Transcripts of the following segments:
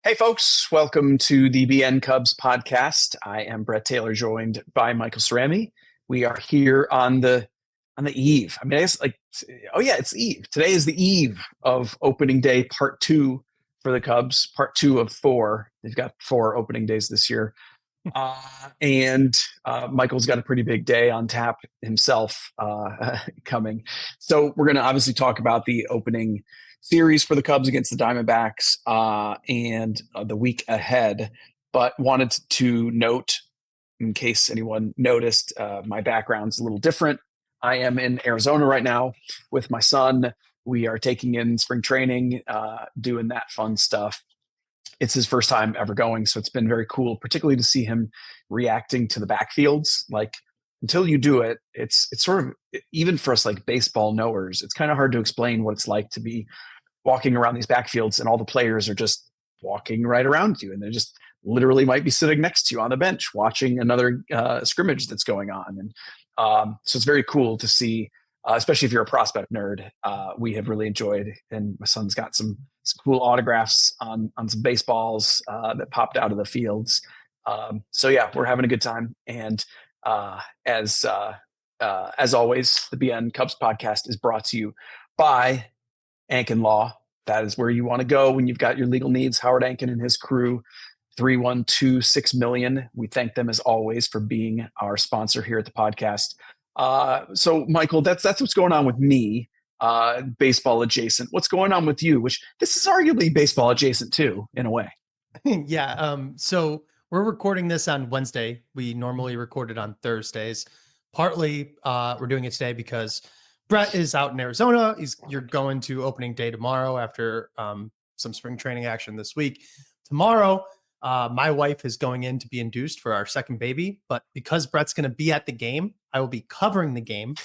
Hey, folks, welcome to the BN Cubs podcast. I am Brett Taylor, joined by Michael Cerami. We are here on the eve. I mean, I guess it's eve. Today is the eve of opening day part 2 for the Cubs, part 2 of 4. They've got 4 opening days this year. And Michael's got a pretty big day on tap himself coming. So we're going to obviously talk about the opening series for the Cubs against the Diamondbacks and the week ahead. But wanted to note, in case anyone noticed, my background's a little different. I am in Arizona right now with my son. We are taking in spring training, doing that fun stuff. It's his first time ever going, so it's been very cool, particularly to see him reacting to the backfields. Like, until you do it, it's sort of, even for us like baseball knowers, it's kind of hard to explain what it's like to be walking around these backfields and all the players are just walking right around you, and they just literally might be sitting next to you on the bench watching another scrimmage that's going on. And so it's very cool to see, especially if you're a prospect nerd. We have really enjoyed, and my son's got some cool autographs on some baseballs that popped out of the fields. So yeah, we're having a good time. And as always, the BN Cubs podcast is brought to you by Ankin Law. That is where you want to go when you've got your legal needs. Howard Ankin and his crew, 312-6 million. We thank them as always for being our sponsor here at the podcast. So Michael, that's what's going on with me. Baseball adjacent. What's going on with you? Which this is arguably baseball adjacent too, in a way. Yeah. So we're recording this on Wednesday. We normally record it on Thursdays. Partly, we're doing it today because Brett is out in Arizona. You're going to opening day tomorrow after some spring training action this week. Tomorrow, my wife is going in to be induced for our second baby, but because Brett's going to be at the game, I will be covering the game.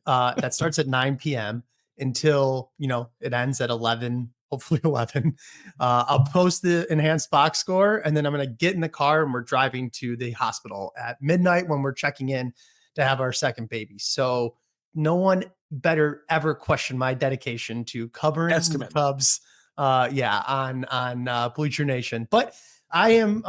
That starts at 9 p.m. until, it ends at 11, hopefully 11. I'll post the enhanced box score, and then I'm going to get in the car and we're driving to the hospital at midnight when we're checking in to have our second baby. So no one better ever question my dedication to covering the Cubs. On Bleacher Nation. But I am,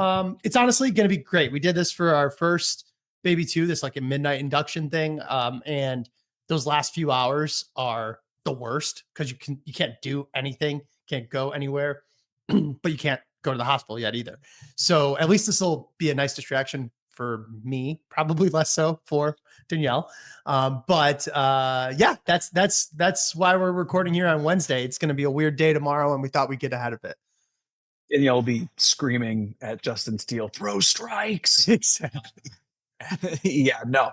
it's honestly going to be great. We did this for our first baby 2, this like a midnight induction thing. And those last few hours are the worst because you can't do anything, can't go anywhere, but you can't go to the hospital yet either. So at least this will be a nice distraction for me, probably less so for Danielle. But that's why we're recording here on Wednesday. It's going to be a weird day tomorrow, and we thought we'd get ahead of it. And you'll be screaming at Justin Steele, throw strikes. Exactly. Yeah, no,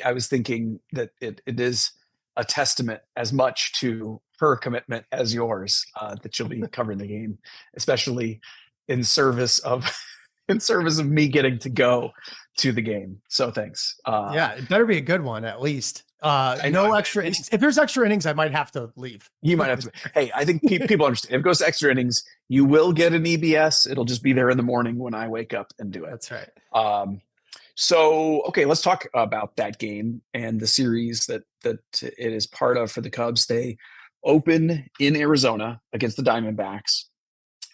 I was thinking that it is a testament as much to her commitment as yours, that you'll be covering the game, especially in service of me getting to go to the game. So thanks. Yeah, it better be a good one at least. No extra innings. If there's extra innings, I might have to leave. You might have to. Hey, I think people understand. If it goes to extra innings, you will get an EBS. It'll just be there in the morning when I wake up and do it. That's right. So, okay, let's talk about that game and the series that it is part of for the Cubs. They open in Arizona against the Diamondbacks.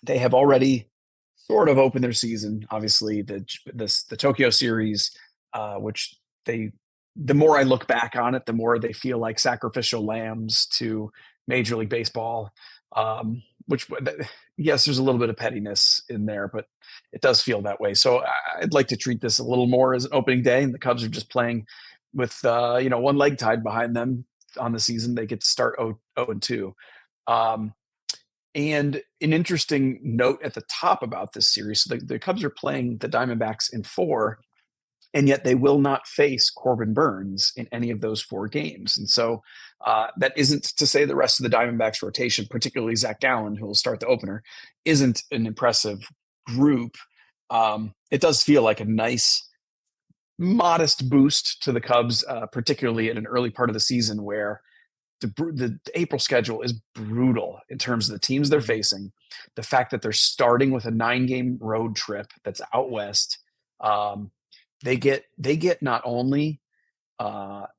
They have already sort of opened their season. Obviously, the Tokyo series, which the more I look back on it, the more they feel like sacrificial lambs to Major League Baseball. Which, yes, there's a little bit of pettiness in there, but it does feel that way. So I'd like to treat this a little more as an opening day, and the Cubs are just playing with one leg tied behind them on the season. They get to start 0-2. And an interesting note at the top about this series: so the Cubs are playing the Diamondbacks in 4, and yet they will not face Corbin Burns in any of those 4 games. And so that isn't to say the rest of the Diamondbacks rotation, particularly Zach Gallen, who will start the opener, isn't an impressive group. It does feel like a nice, modest boost to the Cubs, particularly at an early part of the season where the April schedule is brutal in terms of the teams they're facing. The fact that they're starting with a 9-game road trip that's out west. They get not only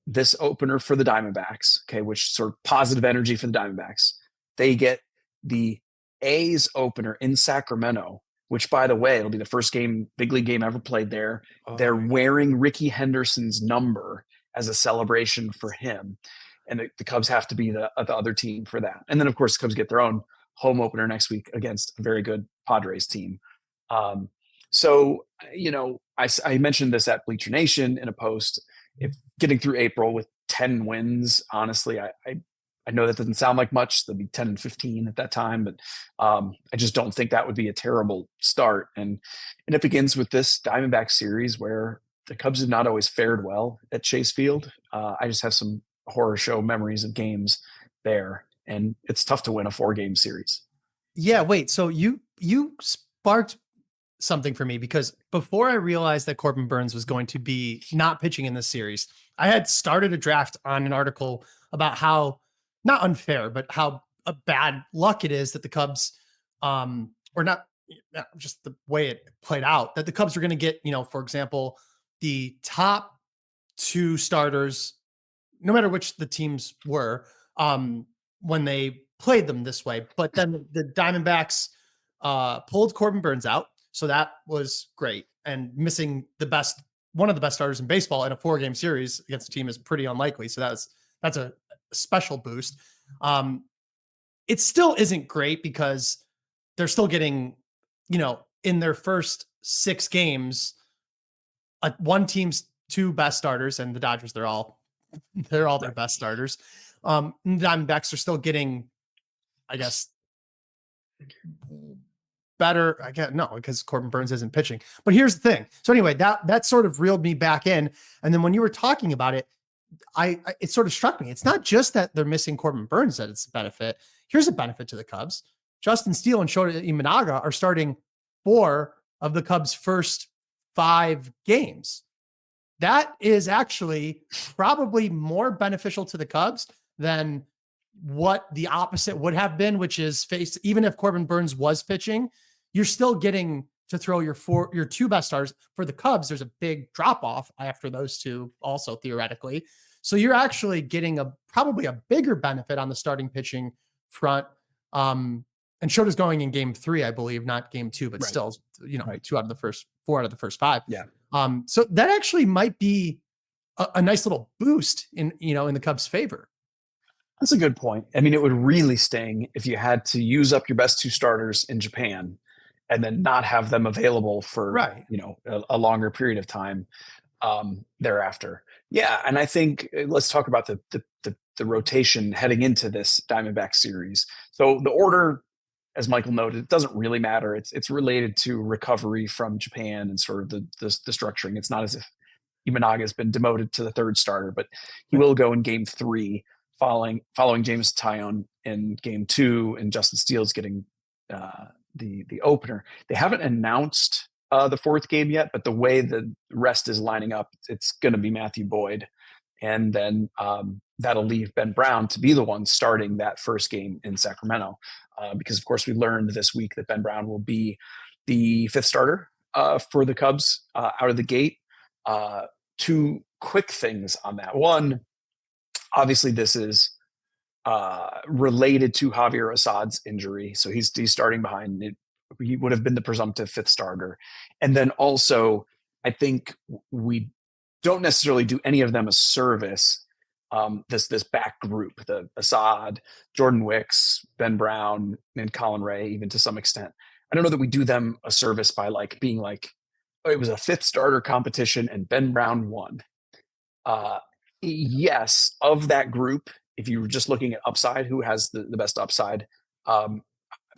this opener for the Diamondbacks, okay, which sort of positive energy for the Diamondbacks. They get the A's opener in Sacramento, which, by the way, it'll be the first big league game ever played there. They're wearing Ricky Henderson's number as a celebration for him. And the Cubs have to be the other team for that. And then, of course, the Cubs get their own home opener next week against a very good Padres team. So, I mentioned this at Bleacher Nation in a post. If getting through April with 10 wins, honestly, I know that doesn't sound like much. They'll be 10-15 at that time, but I just don't think that would be a terrible start. And it begins with this Diamondback series where the Cubs have not always fared well at Chase Field. I just have some horror show memories of games there, and it's tough to win a 4-game series. Yeah, wait. So you sparked something for me, because before I realized that Corbin Burnes was going to be not pitching in this series, I had started a draft on an article about how not unfair, but how a bad luck it is that the Cubs, or not just the way it played out, that the Cubs are going to get, for example, the top 2 starters, no matter which the teams were, when they played them this way. But then the Diamondbacks pulled Corbin Burnes out. So that was great. And missing one of the best starters in baseball in a 4-game series against a team is pretty unlikely. So that's a special boost. It still isn't great because they're still getting, in their first 6 games, one team's 2 best starters, and the Dodgers, they're all their best starters. The Diamondbacks are still getting, I guess, better. Because Corbin Burnes isn't pitching. But here's the thing. So anyway, that sort of reeled me back in. And then when you were talking about it, it sort of struck me. It's not just that they're missing Corbin Burnes that it's a benefit. Here's a benefit to the Cubs. Justin Steele and Shota Imanaga are starting 4 of the Cubs' first 5 games. That is actually probably more beneficial to the Cubs than what the opposite would have been, which is even if Corbin Burnes was pitching, you're still getting to throw your 2 best stars. For the Cubs, there's a big drop off after those 2 also, theoretically. So you're actually getting probably a bigger benefit on the starting pitching front. And Shota's going in game 3, I believe, not game 2, but still, 4 out of the first 5. Yeah. So that actually might be a nice little boost in the Cubs' favor. That's a good point. I mean, it would really sting if you had to use up your best 2 starters in Japan and then not have them available for a longer period of time thereafter. Yeah, and I think let's talk about the rotation heading into this Diamondback series. So the order, as Michael noted, it doesn't really matter. It's related to recovery from Japan and sort of the structuring. It's not as if Imanaga has been demoted to the 3rd starter, but he will go in game 3 following James Tyone in game 2, and Justin Steele's getting the opener. They haven't announced the 4th game yet, but the way the rest is lining up, it's going to be Matthew Boyd. And then that'll leave Ben Brown to be the one starting that first game in Sacramento. Because, of course, we learned this week that Ben Brown will be the 5th starter for the Cubs out of the gate. 2 quick things on that. One, obviously, this is related to Javier Assad's injury. So he's starting behind it. He would have been the presumptive 5th starter. And then also, I think we don't necessarily do any of them a service. This back group, the Assad, Jordan Wicks, Ben Brown, and Colin Ray, even to some extent. I don't know that we do them a service by being like, oh, it was a 5th starter competition and Ben Brown won. Yes, of that group, if you were just looking at upside, who has the best upside?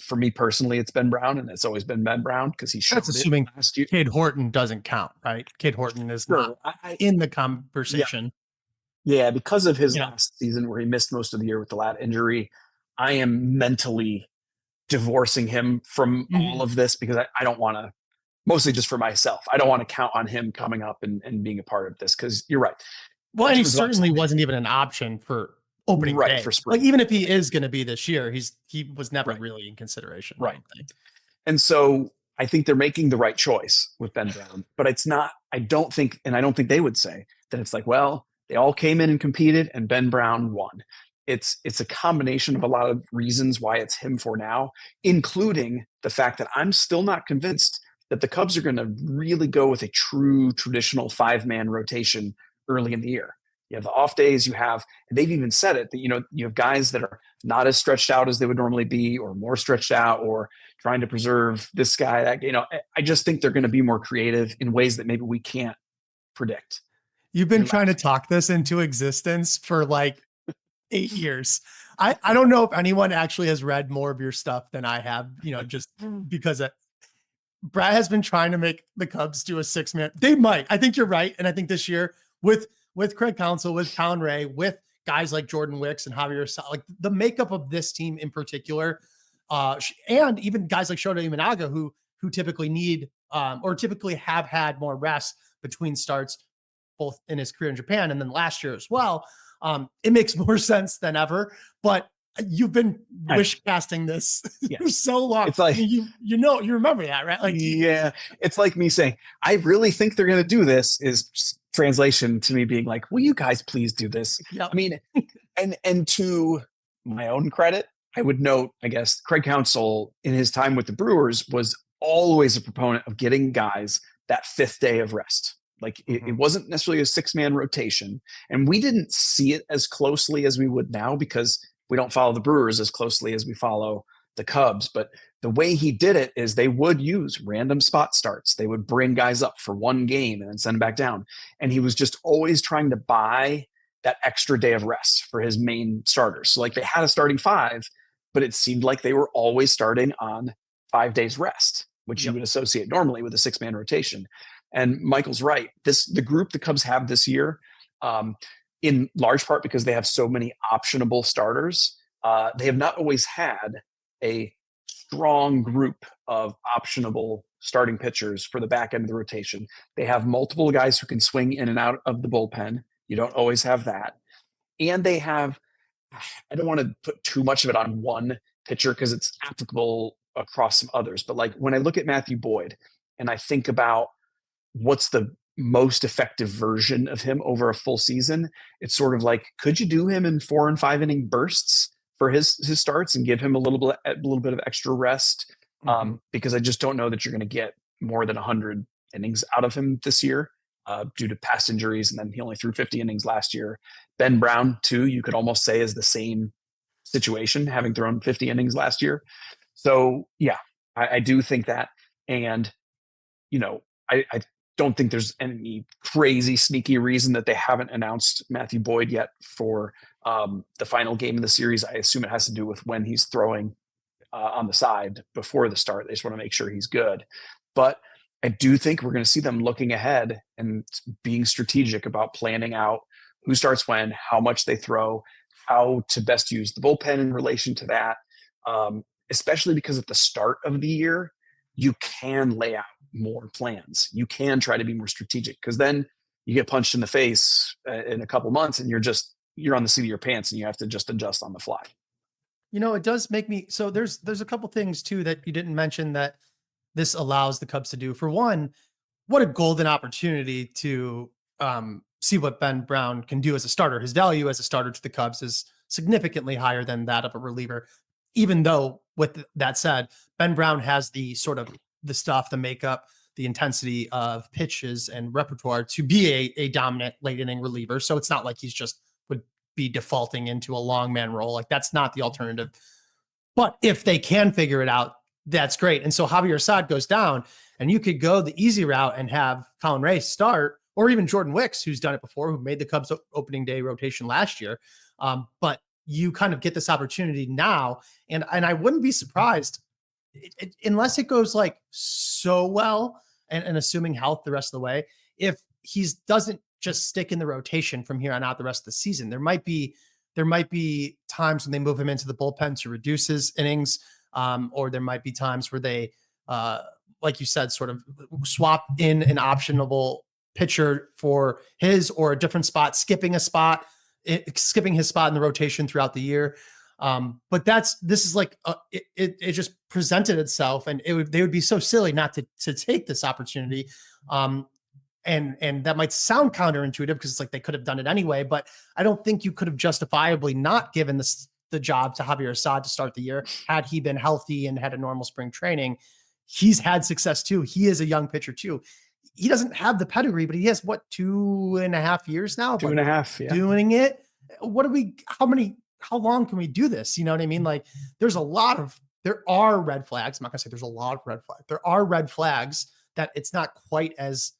For me personally, it's Ben Brown, and it's always been Ben Brown because he showed That's assuming last year. Cade Horton doesn't count, right? Cade Horton is not in the conversation. Yeah, because of his last season where he missed most of the year with the lat injury, I am mentally divorcing him from all of this because I don't want to, mostly just for myself, I don't want to count on him coming up and being a part of this because you're right. Well, and he certainly wasn't even an option for opening day. For spring. Even if he is going to be this year, he was never really in consideration. Right. And so I think they're making the right choice with Ben Brown, but it's not, I don't think they would say that it's like, well, they all came in and competed and Ben Brown won. it's a combination of a lot of reasons why it's him for now, including the fact that I'm still not convinced that the Cubs are going to really go with a true traditional 5-man rotation early in the year. You have the off days, and they've even said it, that, you have guys that are not as stretched out as they would normally be, or more stretched out, or trying to preserve this guy, that, I just think they're going to be more creative in ways that maybe we can't predict. You've been trying to talk this into existence for like 8 years. I don't know if anyone actually has read more of your stuff than I have, just because Brad has been trying to make the Cubs do a 6-man. They might. I think you're right. And I think this year with Craig Counsell, with Colin Ray, with guys like Jordan Wicks and Javier like the makeup of this team in particular, and even guys like Shota Imanaga, who typically need or typically have had more rest between starts, both in his career in Japan and then last year as well. It makes more sense than ever, but you've been wish casting this for so long. It's like, you remember that, right? Like, yeah, it's like me saying, I really think they're going to do this, is translation to me being like, will you guys please do this? Yep. I mean, and to my own credit, I would note, I guess, Craig Counsell in his time with the Brewers was always a proponent of getting guys that 5th day of rest. Like it wasn't necessarily a 6-man rotation, and we didn't see it as closely as we would now because we don't follow the Brewers as closely as we follow the Cubs. But the way he did it is they would use random spot starts. They would bring guys up for one game and then send them back down. And he was just always trying to buy that extra day of rest for his main starters. So like they had a starting 5, but it seemed like they were always starting on 5 days rest, which you would associate normally with a 6-man rotation. And Michael's right. The group the Cubs have this year, in large part because they have so many optionable starters, they have not always had a strong group of optionable starting pitchers for the back end of the rotation. They have multiple guys who can swing in and out of the bullpen. You don't always have that. And they have, I don't want to put too much of it on one pitcher because it's applicable across some others. But like when I look at Matthew Boyd and I think about what's the most effective version of him over a full season, it's sort of like, could you do him in 4 and 5 inning bursts for his starts and give him a little bit of extra rest? Because I just don't know that you're going to get more than 100 innings out of him this year due to past injuries. And then he only threw 50 innings last year. Ben Brown too, you could almost say is the same situation, having thrown 50 innings last year. So yeah, I do think that. And, I don't think there's any crazy sneaky reason that they haven't announced Matthew Boyd yet for the final game of the series. I assume it has to do with when he's throwing on the side before the start. They just want to make sure he's good. But I do think we're going to see them looking ahead and being strategic about planning out who starts when, how much they throw, how to best use the bullpen in relation to that, especially because at the start of the year, you can lay out more plans. You can try to be more strategic because then you get punched in the face in a couple months and you're on the seat of your pants and you have to just adjust on the fly. It does make me, so there's a couple things too that you didn't mention that this allows the Cubs to do. For one, what a golden opportunity to see what Ben Brown can do as a starter. His value as a starter to the Cubs is significantly higher than that of a reliever. Even though, with that said, Ben Brown has the sort of the stuff, the makeup, the intensity of pitches and repertoire to be a dominant late inning reliever. So it's not like he's just would be defaulting into a long man role. Like that's not the alternative. But if they can figure it out, that's great. And so Javier Assad goes down and you could go the easy route and have Colin Ray start, or even Jordan Wicks, who's done it before, who made the Cubs opening day rotation last year. But you kind of get this opportunity now. And I wouldn't be surprised unless it goes like so well and assuming health the rest of the way, if he doesn't just stick in the rotation from here on out the rest of the season. There might be times when they move him into the bullpen to reduce his innings, or there might be times where they, like you said, sort of swap in an optionable pitcher for his or a different spot, skipping his spot in the rotation throughout the year. But this is like, it just presented itself, and they would be so silly not to take this opportunity. And that might sound counterintuitive because it's like they could have done it anyway, but I don't think you could have justifiably not given the job to Javier Assad to start the year had he been healthy and had a normal spring training. He's had success too. He is a young pitcher too. He doesn't have the pedigree, but he has 2.5 years now? 2.5, yeah. Doing it. How long can we do this? You know what I mean? Like there are red flags. I'm not gonna say there's a lot of red flags. There are red flags that it's not quite as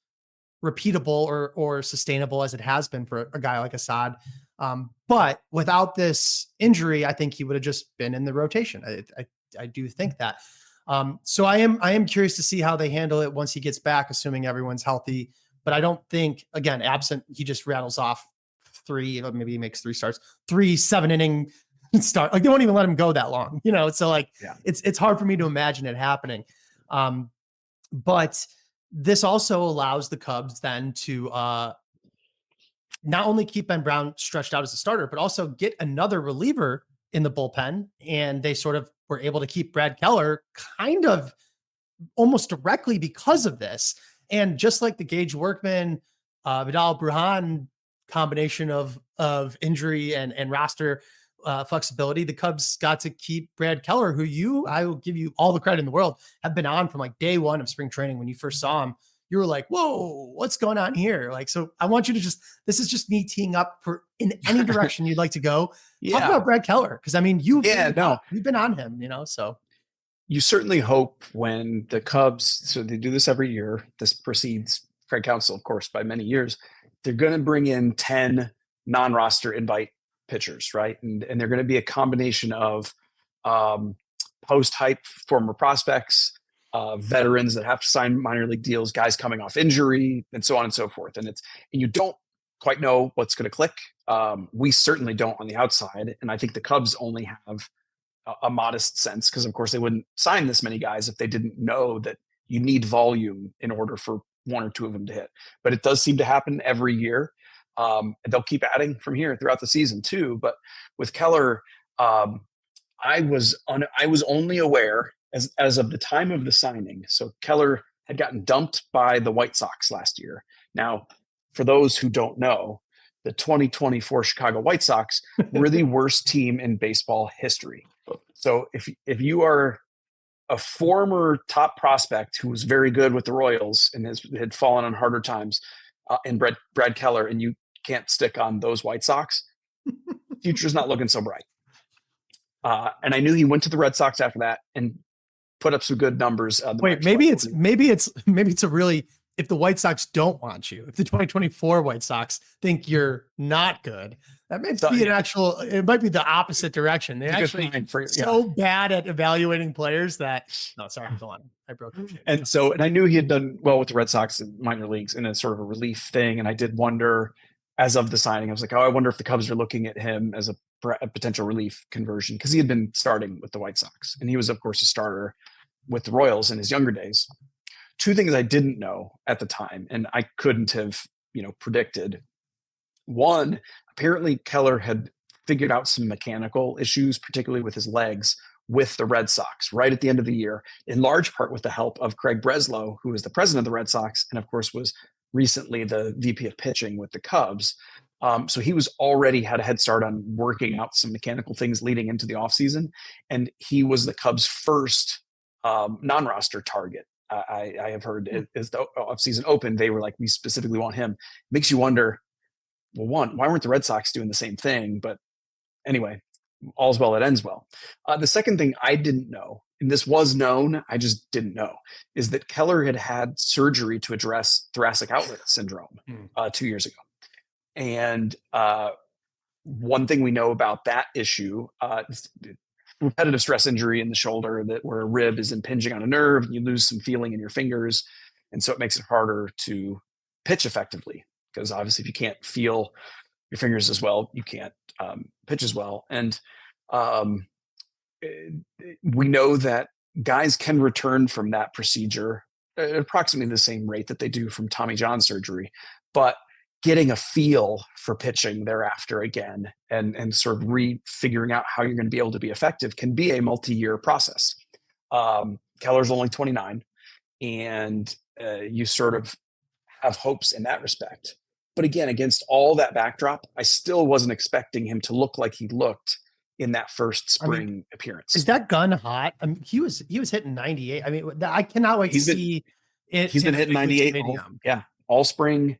repeatable or sustainable as it has been for a guy like Assad. But without this injury, I think he would have just been in the rotation. I do think that. So I am curious to see how they handle it once he gets back, assuming everyone's healthy. But I don't think, again, absent, he just rattles off maybe he makes 3 starts, 3 7-inning start. Like they won't even let him go that long, So like, it's hard for me to imagine it happening. But this also allows the Cubs then to not only keep Ben Brown stretched out as a starter, but also get another reliever in the bullpen. And they sort of were able to keep Brad Keller kind of almost directly because of this. And just like the Gage Workman, Vidal Brujan combination of injury and roster flexibility, the Cubs got to keep Brad Keller, who I will give you all the credit in the world, have been on from like day one of spring training. When you first saw him, you were like, whoa, what's going on here? Like, so I want you to this is just me teeing up for in any direction you'd like to go. Talk about Brad Keller. Cause I mean, you've been on him, so. You certainly hope when the Cubs, so they do this every year, this precedes Craig Counsell, of course, by many years, they're going to bring in 10 non-roster invite pitchers, right? And they're going to be a combination of post-hype former prospects, veterans that have to sign minor league deals, guys coming off injury, and so on and so forth. And you don't quite know what's going to click. We certainly don't on the outside. And I think the Cubs only have a modest sense because, of course, they wouldn't sign this many guys if they didn't know that you need volume in order for 1 or 2 of them to hit. But it does seem to happen every year. They'll keep adding from here throughout the season too. But with Keller, I was only aware as of the time of the signing. So Keller had gotten dumped by the White Sox last year. Now, for those who don't know, the 2024 Chicago White Sox were the worst team in baseball history. So if you are a former top prospect who was very good with the Royals and had fallen on harder times, and Brad Keller, and you can't stick on those White Sox, future's not looking so bright. And I knew he went to the Red Sox after that and put up some good numbers. Maybe it's a really, if the White Sox don't want you, if the 2024 White Sox think you're not good, that might be it might be the opposite direction. They're actually bad at evaluating players that, no, sorry, go on. I broke your shit. And I knew he had done well with the Red Sox in minor leagues in a sort of a relief thing. And I did wonder, as of the signing, I was like, I wonder if the Cubs are looking at him as a potential relief conversion, because he had been starting with the White Sox. And he was, of course, a starter with the Royals in his younger days. 2 things I didn't know at the time, and I couldn't have, predicted. 1, apparently Keller had figured out some mechanical issues, particularly with his legs, with the Red Sox right at the end of the year, in large part with the help of Craig Breslow, who was the president of the Red Sox, and of course was recently the VP of pitching with the Cubs. So he was already had a head start on working out some mechanical things leading into the offseason. And he was the Cubs' first non-roster target. I have heard as the offseason opened, they were like, we specifically want him. Makes you wonder, well, 1, why weren't the Red Sox doing the same thing? But anyway, all's well that ends well. The second thing I didn't know, and this was known, I just didn't know, is that Keller had surgery to address thoracic outlet syndrome 2 years ago. And one thing we know about that issue, repetitive stress injury in the shoulder, where a rib is impinging on a nerve, and you lose some feeling in your fingers. And so it makes it harder to pitch effectively, because obviously if you can't feel your fingers as well, you can't pitch as well. And we know that guys can return from that procedure at approximately the same rate that they do from Tommy John surgery, but getting a feel for pitching thereafter again and sort of figuring out how you're going to be able to be effective can be a multi-year process. Keller's only 29, and you sort of have hopes in that respect. But again, against all that backdrop, I still wasn't expecting him to look like he looked in that first spring appearance. Is that gun hot? I mean, he was hitting 98. I mean, I cannot wait to see it. He's been hitting 98. All spring,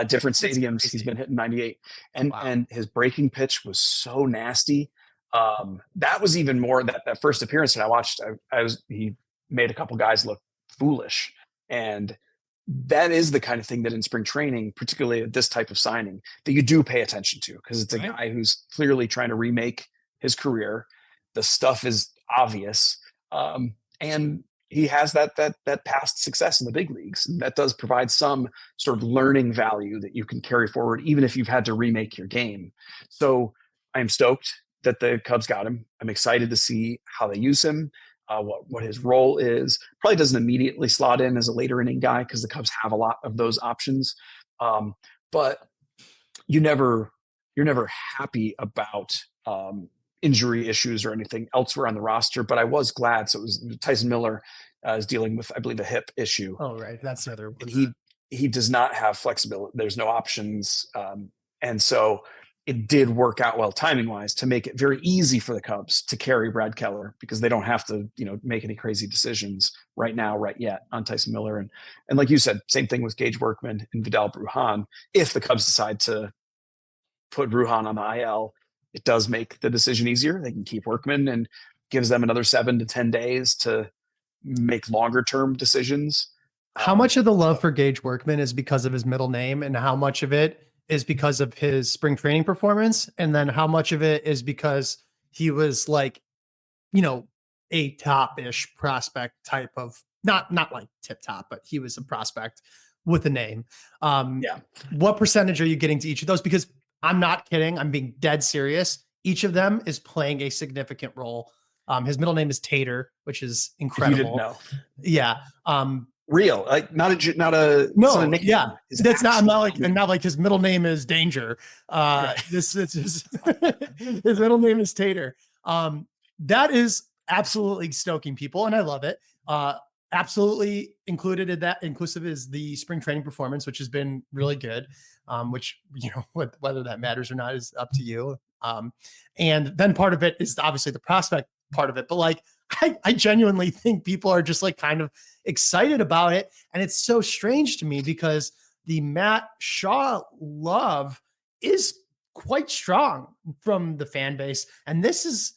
different stadiums. He's been hitting 98, and his breaking pitch was so nasty. That was even more that first appearance that I watched. He made a couple guys look foolish, and that is the kind of thing that in spring training, particularly at this type of signing, that you do pay attention to, because it's a guy who's clearly trying to remake his career. The stuff is obvious, and he has that past success in the big leagues. And that does provide some sort of learning value that you can carry forward, even if you've had to remake your game. So I'm stoked that the Cubs got him. I'm excited to see how they use him, what his role is. Probably doesn't immediately slot in as a later inning guy, because the Cubs have a lot of those options. But you're never happy about injury issues or anything elsewhere on the roster. But I was glad. So it was Tyson Miller is dealing with, I believe, a hip issue. Oh, right. That's the other one. And he does not have flexibility. There's no options. And so it did work out well timing wise to make it very easy for the Cubs to carry Brad Keller, because they don't have to, make any crazy decisions right yet on Tyson Miller. And like you said, same thing with Gage Workman and Vidal Brujan. If the Cubs decide to put Brujan on the IL, it does make the decision easier. They can keep Workman, and gives them another 7 to 10 days to make longer term decisions. How much of the love for Gage Workman is because of his middle name, and how much of it is because of his spring training performance? And then how much of it is because he was like, a top-ish prospect type of, not like tip top, but he was a prospect with a name. What percentage are you getting to each of those? Because I'm not kidding. I'm being dead serious. Each of them is playing a significant role. His middle name is Tater, which is incredible. You didn't know. Yeah. Real, like not a nickname. Yeah, that's not. I'm not like his middle name is Danger. This is his middle name is Tater. That is absolutely stoking people, and I love it. Absolutely included in that, inclusive is the spring training performance, which has been really good. Which whether that matters or not is up to you. And then part of it is obviously the prospect part of it, but like I genuinely think people are just like kind of excited about it. And it's so strange to me, because the Matt Shaw love is quite strong from the fan base. And this is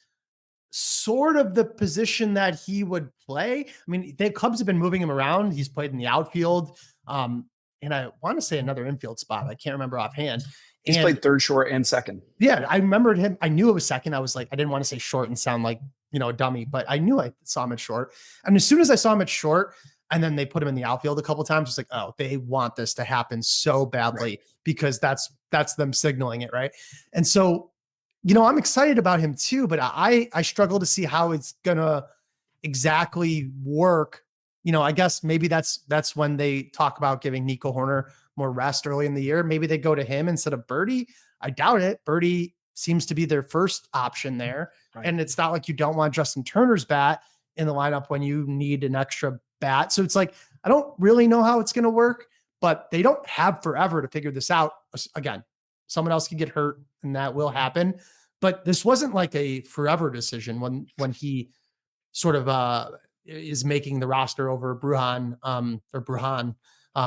sort of the position that he would play. I mean, the Cubs have been moving him around. He's played in the outfield. And I want to say another infield spot. I can't remember offhand. He's played third, short, and second. Yeah, I remembered him. I knew it was second. I was like, I didn't want to say short and sound like, a dummy, but I knew I saw him at short. And as soon as I saw him at short, and then they put him in the outfield a couple of times, it's like, oh, they want this to happen so badly, because that's them signaling it, right? And so, I'm excited about him too, but I struggle to see how it's gonna exactly work. I guess maybe that's when they talk about giving Nico Horner more rest early in the year. Maybe they go to him instead of Birdie. I doubt it. Birdie seems to be their first option there. Right. And it's not like you don't want Justin Turner's bat in the lineup when you need an extra bat. So it's like, I don't really know how it's going to work, but they don't have forever to figure this out. Again, someone else can get hurt, and that will happen. But this wasn't like a forever decision when he sort of is making the roster over Brujan.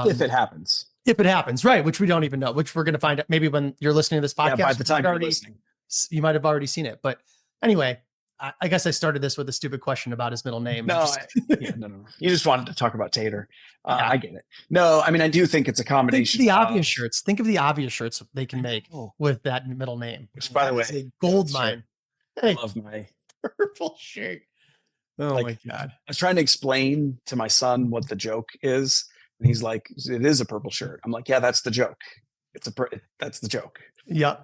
If it happens. If it happens, right, which we don't even know, which we're going to find out maybe when you're listening to this podcast. Yeah, by the time you're listening. You might have already seen it. But anyway, I guess I started this with a stupid question about his middle name. No. You just wanted to talk about Tater. I get it. No, I mean, I do think it's a combination. Think of the obvious shirts they can make with that middle name. Which, by the way, a gold mine. Hey, I love my purple shirt. Oh my God. I was trying to explain to my son what the joke is. And he's like, it is a purple shirt. I'm like, yeah, that's the joke. That's the joke. Yeah.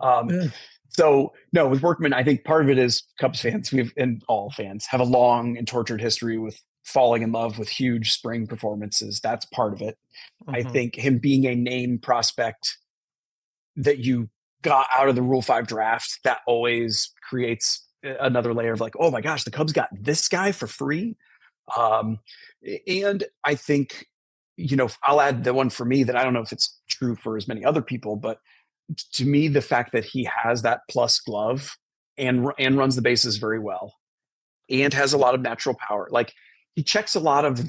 So no, with Workman, I think part of it is Cubs fans, and all fans have a long and tortured history with falling in love with huge spring performances. That's part of it. Mm-hmm. I think him being a name prospect that you got out of the Rule 5 draft, that always creates another layer of like, oh my gosh, the Cubs got this guy for free. And I think I'll add the one for me that I don't know if it's true for as many other people, but to me, the fact that he has that plus glove and runs the bases very well and has a lot of natural power, like he checks a lot of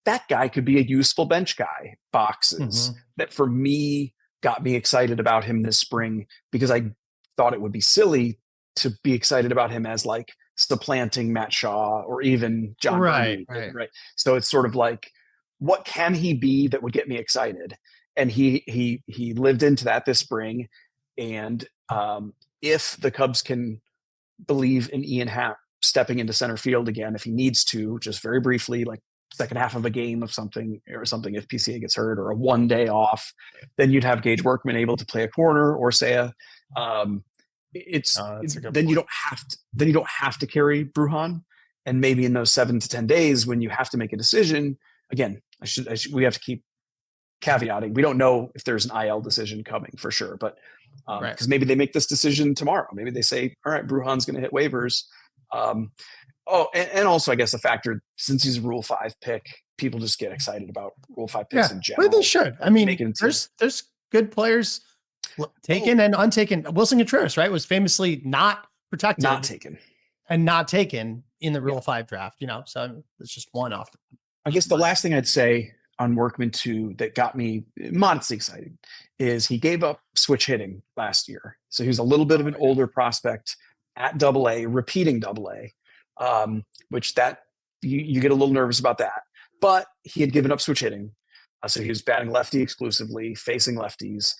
that guy could be a useful bench guy boxes that for me got me excited about him this spring, because I thought it would be silly to be excited about him as like supplanting Matt Shaw or even John Bernie, right? So it's sort of like, what can he be that would get me excited? And he lived into that this spring. And if the Cubs can believe in Ian Happ stepping into center field again, if he needs to, just very briefly, like second half of a game of something, if PCA gets hurt or a 1 day off, then you'd have Gage Workman able to play a corner or Seiya. Then you don't have to carry Brujan. And maybe in those 7 to 10 days when you have to make a decision, again, we have to keep caveating. We don't know if there's an IL decision coming for sure, but because maybe they make this decision tomorrow. Maybe they say, all right, Brujan's going to hit waivers. And also I guess the factor, since he's a Rule 5 pick, people just get excited about Rule 5 picks in general. Well, they should. I mean, there's good players taken and untaken. Wilson Contreras, right, was famously not protected, not taken in the Rule 5 draft. So it's just one off. I guess the last thing I'd say on Workman too that got me modestly excited is he gave up switch hitting last year. So he was a little bit of an older prospect at AA, repeating AA, which that you get a little nervous about that. But he had given up switch hitting. So he was batting lefty exclusively, facing lefties.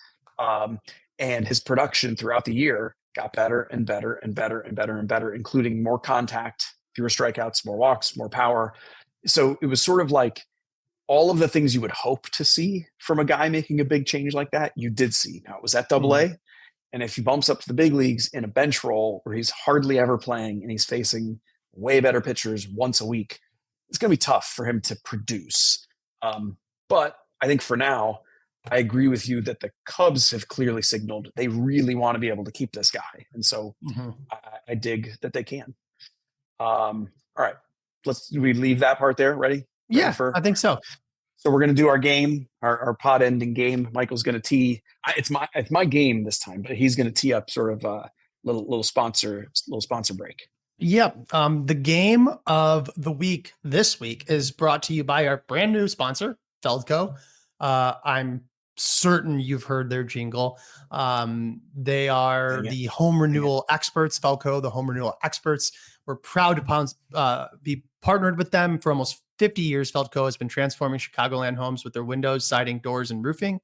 And his production throughout the year got better and better and better and better and better, including more contact, fewer strikeouts, more walks, more power. So it was sort of like all of the things you would hope to see from a guy making a big change like that, you did see. Now, it was at AA. And if he bumps up to the big leagues in a bench role where he's hardly ever playing and he's facing way better pitchers once a week, it's going to be tough for him to produce. But I think for now, I agree with you that the Cubs have clearly signaled they really want to be able to keep this guy. And so I dig that they can. All right. Do we leave that part there? Ready? Yeah, I think so. So we're going to do our game, our pod ending game. Michael's going to tee. It's my game this time, but he's going to tee up sort of a little sponsor break. Yep. The game of the week this week is brought to you by our brand new sponsor, Feldco. I'm certain you've heard their jingle. They are the home renewal experts, Feldco, the home renewal experts. We're proud to be partnered with them for almost 50 years. Feldco has been transforming Chicagoland homes with their windows, siding, doors, and roofing.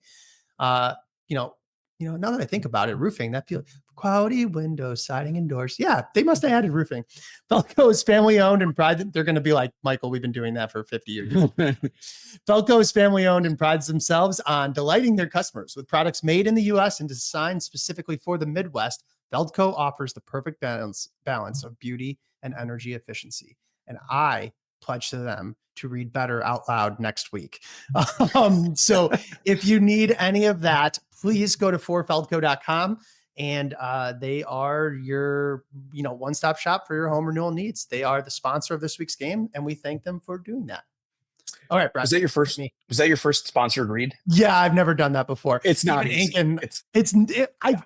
Now that I think about it, roofing, that feels quality windows, siding, and doors. Yeah, they must have added roofing. Feldco is family owned and pride. They're going to be like, Michael, we've been doing that for 50 years. Feldco is family owned and prides themselves on delighting their customers with products made in the U.S. and designed specifically for the Midwest. Feldco offers the perfect balance of beauty and energy efficiency. And I pledge to them to read better out loud next week. So if you need any of that, please go to forfeldco.com, and they are your, one-stop shop for your home renewal needs. They are the sponsor of this week's game, and we thank them for doing that. All right, Brad. Was that your first sponsored read? Yeah, I've never done that before. It's not easy. I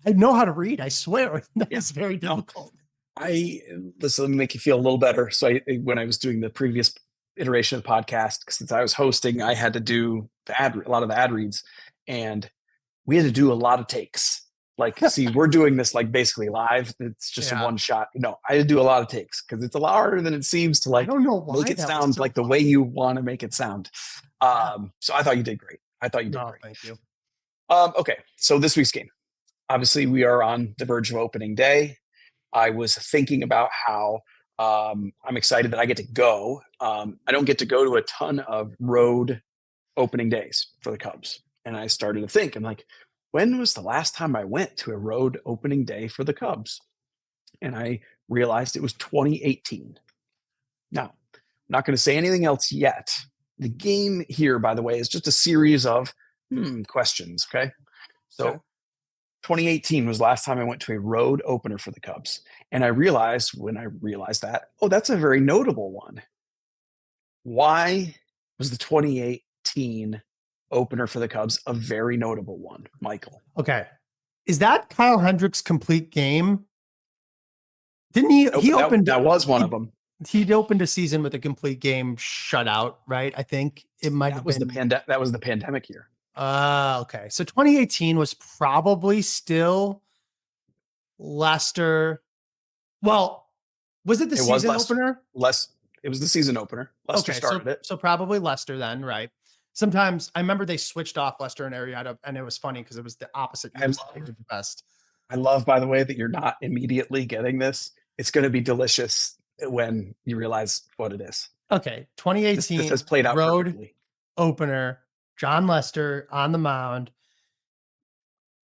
know how to read. I swear, it's very difficult. Listen, let me make you feel a little better. So when I was doing the previous iteration of the podcast, since I was hosting, I had to do a lot of the ad reads, and we had to do a lot of takes. Like, see, we're doing this like basically live. It's just one shot. No, I had to do a lot of takes because it's a lot harder than it seems to, like, I don't know why make it sound like the way you want to make it sound. So I thought you did great. Thank you. Okay. So this week's game, obviously we are on the verge of opening day. I was thinking about how I'm excited that I get to go. I don't get to go to a ton of road opening days for the Cubs. And I started to think, I'm like, when was the last time I went to a road opening day for the Cubs? And I realized it was 2018. Now, I'm not going to say anything else yet. The game here, by the way, is just a series of questions. Okay. So 2018 was the last time I went to a road opener for the Cubs. And I realized that, that's a very notable one. Why was the 2018 2018 opener for the Cubs, a very notable one, Michael. Okay. Is that Kyle Hendricks' complete game? Didn't he? Nope, He opened. That was one of them. He'd opened a season with a complete game shutout, right? I think it might have been. That was the pandemic year. Okay. So 2018 was probably still Lester. Well, was it the season opener? It was the season opener. Lester started it. So probably Lester then, right? Sometimes I remember they switched off Lester and Arrieta, and it was funny because it was the opposite. I love, by the way, that you're not immediately getting this. It's going to be delicious when you realize what it is. Okay, 2018 this has played out road perfectly. Opener, John Lester on the mound,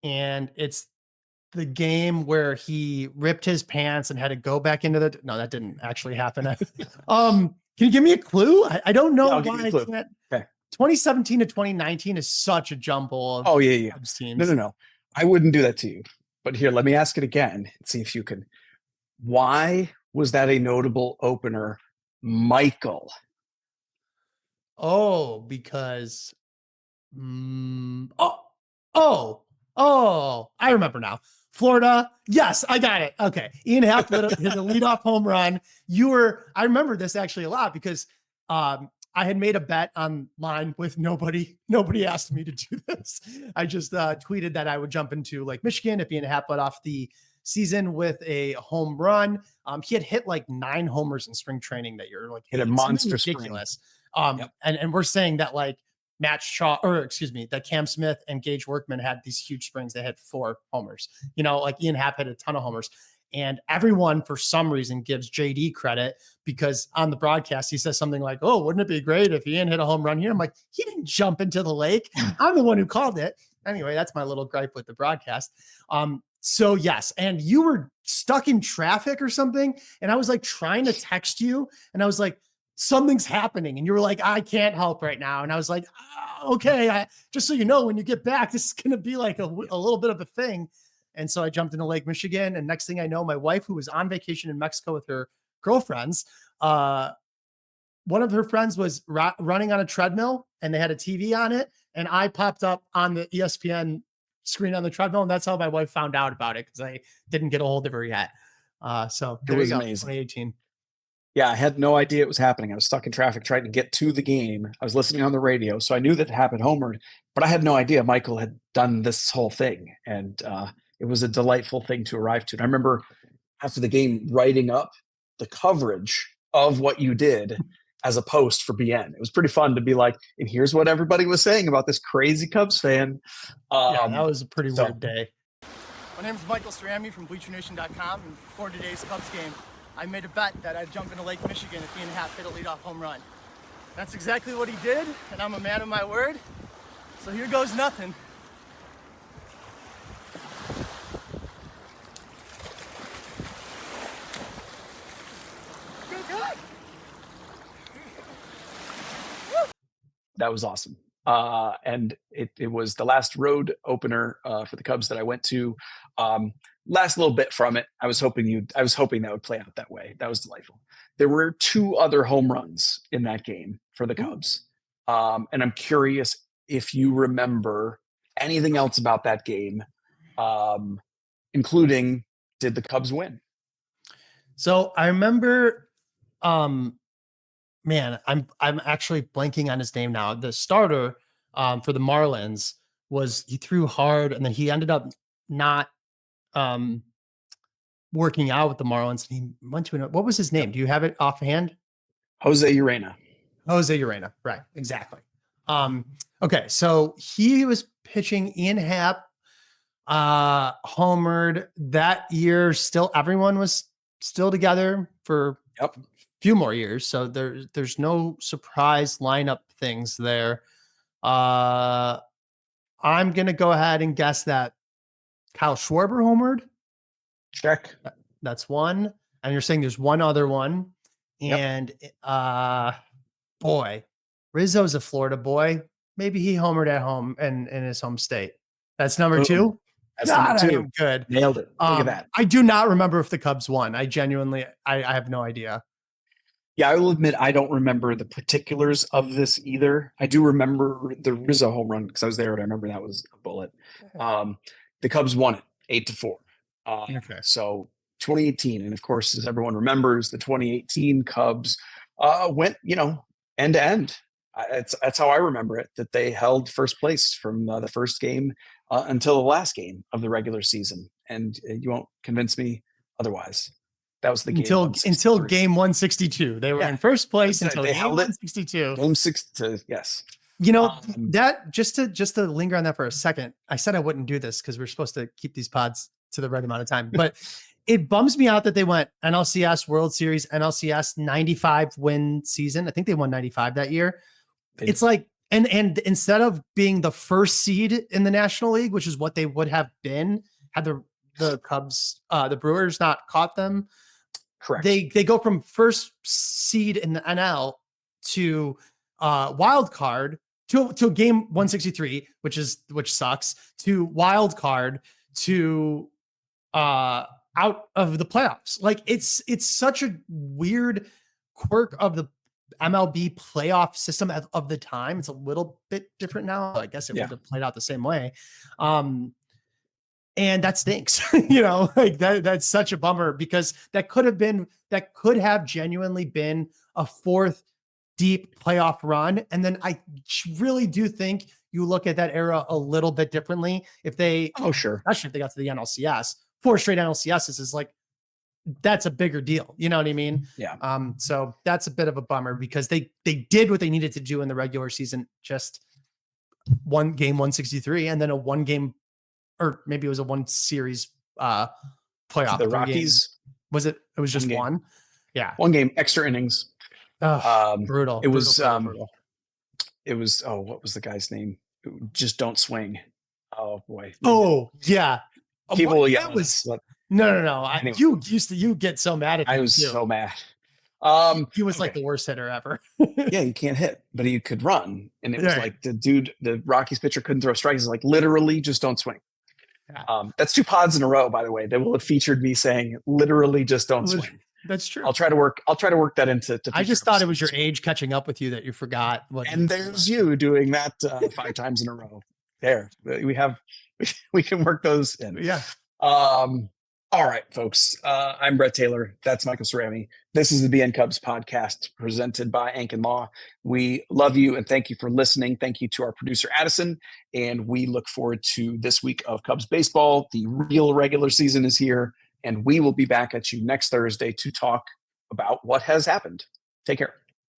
and it's the game where he ripped his pants and had to go back into the. No, that didn't actually happen. Can you give me a clue? I don't know why I can't. Okay. 2017 to 2019 is such a jumble of teams. No. I wouldn't do that to you. But here, let me ask it again and see if you can. Why was that a notable opener, Michael? Oh, because I remember now. Florida. Yes, I got it. Okay. Ian Happ hit a leadoff home run. I remember this actually a lot because I had made a bet online with nobody. Nobody asked me to do this. I just tweeted that I would jump into Lake Michigan if Ian Happ led off the season with a home run. He had hit like 9 homers in spring training that year. Like hit a monster ridiculous. And we're saying that like that Cam Smith and Gage Workman had these huge springs. They had 4 homers. Like Ian Happ had a ton of homers. And everyone, for some reason, gives JD credit because on the broadcast, he says something like, oh, wouldn't it be great if Ian hit a home run here? I'm like, he didn't jump into the lake. I'm the one who called it. Anyway, that's my little gripe with the broadcast. So yes. And you were stuck in traffic or something. And I was like trying to text you. And I was like, something's happening. And you were like, I can't help right now. And I was like, okay, just so you know, when you get back, this is going to be like a little bit of a thing. And so I jumped into Lake Michigan. And next thing I know, my wife, who was on vacation in Mexico with her girlfriends, one of her friends was running on a treadmill and they had a TV on it. And I popped up on the ESPN screen on the treadmill. And that's how my wife found out about it because I didn't get a hold of her yet. So it was amazing. 2018. Yeah, I had no idea it was happening. I was stuck in traffic trying to get to the game. I was listening on the radio, so I knew that it happened homered, but I had no idea Michael had done this whole thing. And it was a delightful thing to arrive to. And I remember after the game writing up the coverage of what you did as a post for BN. It was pretty fun to be like, and here's what everybody was saying about this crazy Cubs fan. Yeah, that was a pretty weird day. My name is Michael Cerami from BleacherNation.com, and before today's Cubs game, I made a bet that I'd jump into Lake Michigan if Ian Happ hit a leadoff home run. That's exactly what he did, and I'm a man of my word. So here goes nothing. Good. That was awesome. And it was the last road opener for the Cubs that I went to. Last little bit from it. I was hoping that would play out that way. That was delightful. There were 2 other home runs in that game for the Cubs. And I'm curious if you remember anything else about that game, including did the Cubs win? So I remember, man, I'm actually blanking on his name now. The starter for the Marlins he threw hard and then he ended up not working out with the Marlins. And he went to what was his name? Do you have it offhand? Jose Urena. Right. Exactly. Okay. So he was pitching. Ian Happ homered that year. Still, everyone was still together for a few more years. So there's no surprise lineup things there. I'm going to go ahead and guess that Kyle Schwarber homered. Check. That's one. And you're saying there's one other one. And boy, Rizzo's a Florida boy. Maybe he homered at home and in his home state. That's number 2. That's number 2. I am good. Nailed it. Look at that. I do not remember if the Cubs won. I genuinely, I have no idea. Yeah, I will admit I don't remember the particulars of this either. I do remember the Rizzo home run because I was there and I remember that was a bullet. The Cubs won it 8-4. Okay. So 2018, and of course, as everyone remembers, the 2018 Cubs went, end to end. That's how I remember it. That they held first place from the first game until the last game of the regular season, and you won't convince me otherwise. That was the game until game 162. They were in first place until game 162. Game 6 to yes. That just to linger on that for a second. I said I wouldn't do this because we're supposed to keep these pods to the right amount of time, but it bums me out that they went NLCS World Series, NLCS 95 win season. I think they won 95 that year. It's like, and instead of being the first seed in the National League, which is what they would have been had the Cubs, the Brewers not caught them. Correct. They go from first seed in the NL to wild card to game 163, which sucks, to wild card to out of the playoffs. Like it's such a weird quirk of the MLB playoff system of the time. It's a little bit different now. I guess it would have played out the same way. And that stinks, like that's such a bummer because that could have genuinely been a fourth deep playoff run. And then I really do think you look at that era a little bit differently. If they, especially if they got to the NLCS, 4 straight NLCSs is like, that's a bigger deal. You know what I mean? Yeah. So that's a bit of a bummer because they did what they needed to do in the regular season, just one game 163 and then a one game, or maybe it was a one series playoff. The Rockies. Was it? It was just one. Yeah. One game, extra innings. Brutal. It was, it was, what was the guy's name? Just don't swing. Oh boy. Oh yeah. People, that was, no. Anyway. You get so mad at him. I was so mad. He was like the worst hitter ever. Yeah, he can't hit, but he could run. And it was like the Rockies pitcher couldn't throw strikes. He's like, literally just don't swing. Yeah. That's 2 pods in a row, by the way. They will have featured me saying literally just don't swing. That's true. I'll try to work that into. I just thought it was your age catching up with you that you forgot. And there's you doing that 5 times in a row. There, we can work those in. Yeah. All right, folks. I'm Brett Taylor. That's Michael Cerami. This is the BN Cubs podcast presented by Ankin Law. We love you and thank you for listening. Thank you to our producer, Addison. And we look forward to this week of Cubs baseball. The real regular season is here, and we will be back at you next Thursday to talk about what has happened. Take care.